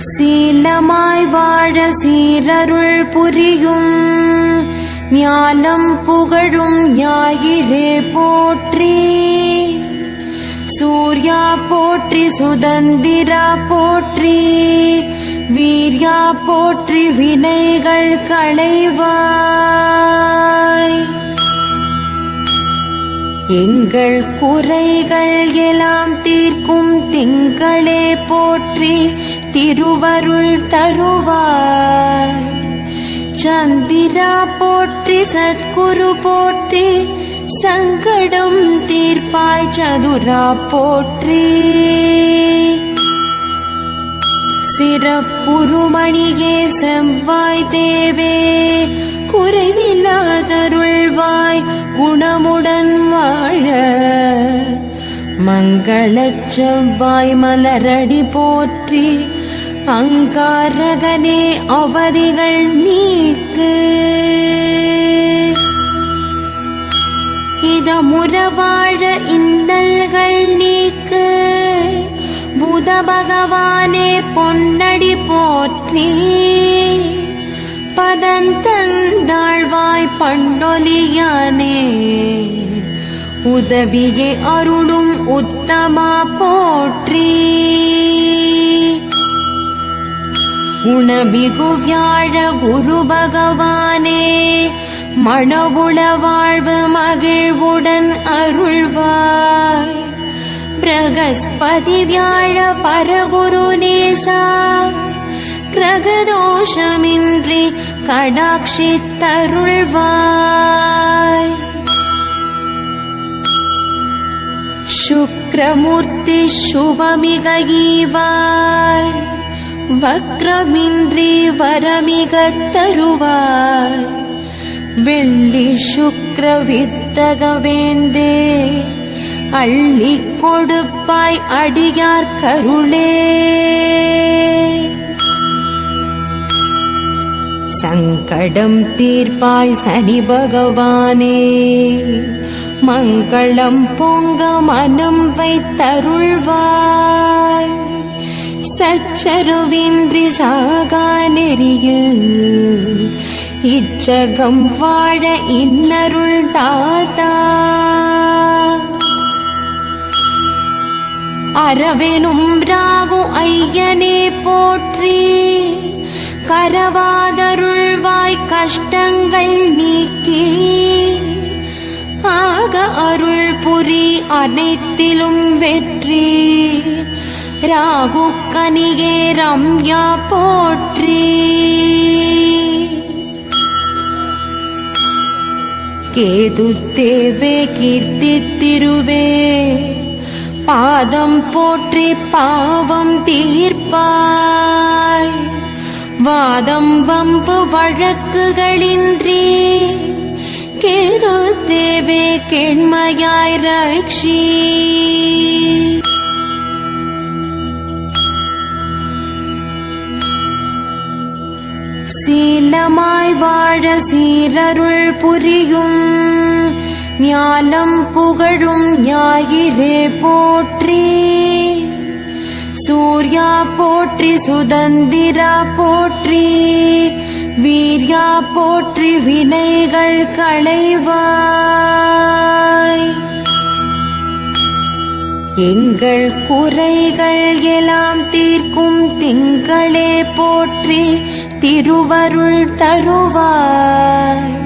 சீலமாய் வாழ சீரருள் புரியும் ஞானம் புகழும் ஞாயிறே போற்றி. சூர்யா போற்றி சுதந்திரா போற்றி, வீர்யா போற்றி வினைகள் களைவாய். எங்கள் குறைகள் எல்லாம் தீர்க்கும் திங்களே போற்றி, திருவருள் தருவாய். சந்திரா போற்றி சத்குரு போற்றி, சங்கடம் தீர்ப்பாய் சதுரா போற்றி. சிறப்புருமணியே செவ்வாய் தேவே, குறைவில்லாதருள்வாய் குணமுடன் வாழ. மங்களச் செவ்வாய் மலரடி போற்றி, அங்காரகனே அவதிகள் நீக்கு. இதமுற வாழ இன்னல்கள் நீக்கு, புத பகவானே பொன்னடி போற்றி. பதந்தந்தாழ்வாய் பண்டொலியானே, உதவியே அருளும் உத்தமா போற்றி. உணமிகு வியாழ குரு பகவானே, மணவுள வாழ்வு மகிழ்வுடன் அருள்வாய். பிரகஸ்பதி வியாழ பரகுரு நேசா, கிரகதோஷமின்றி கடாட்சித்தருள்வாய். சுக்ரமூர்த்தி சுபமிக ஈவாய், வக்ரமின்றி வரமிக தருவாய். வெள்ளி சுக்ர வித்தகவேந்தே, அள்ளி கொடுப்பாய் அடியார் கருளே. சங்கடம் தீர்ப்பாய் சனி பகவானே, மங்களம் பொங்க மனம் வைத்தருள்வாய். சச்சரவின்றி சாகா நெறியில், இச்சகம் வாழ இன்னருள் தாத்தா. அரவெனும் ராகு ஐயனே போற்றி, கரவாதருள்வாய் கஷ்டங்கள் நீக்கி. ஆக அருள் புரி அனைத்திலும் வெற்றி, ராகு கனியே ரம்யா போற்றி. கேது தேவே கீர்த்தி திருவே, பாதம் போற்றி பாவம் தீர்ப்பாய். வாதம் வம்பு வழக்குகளின்றி, கேது தேவே கேண்மையாய் ரட்சி. சீலமாய் வாழ சீரருள் புரியும் ஞானம் புகழும் ஞாயிறே போற்றி. சூர்யா போற்றி சுதந்திரா போற்றி, வீர்யா போற்றி வினைகள் களைவாய். எங்கள் குறைகள் எல்லாம் தீர்க்கும் திங்களே போற்றி, திருவருள் தருவாய்.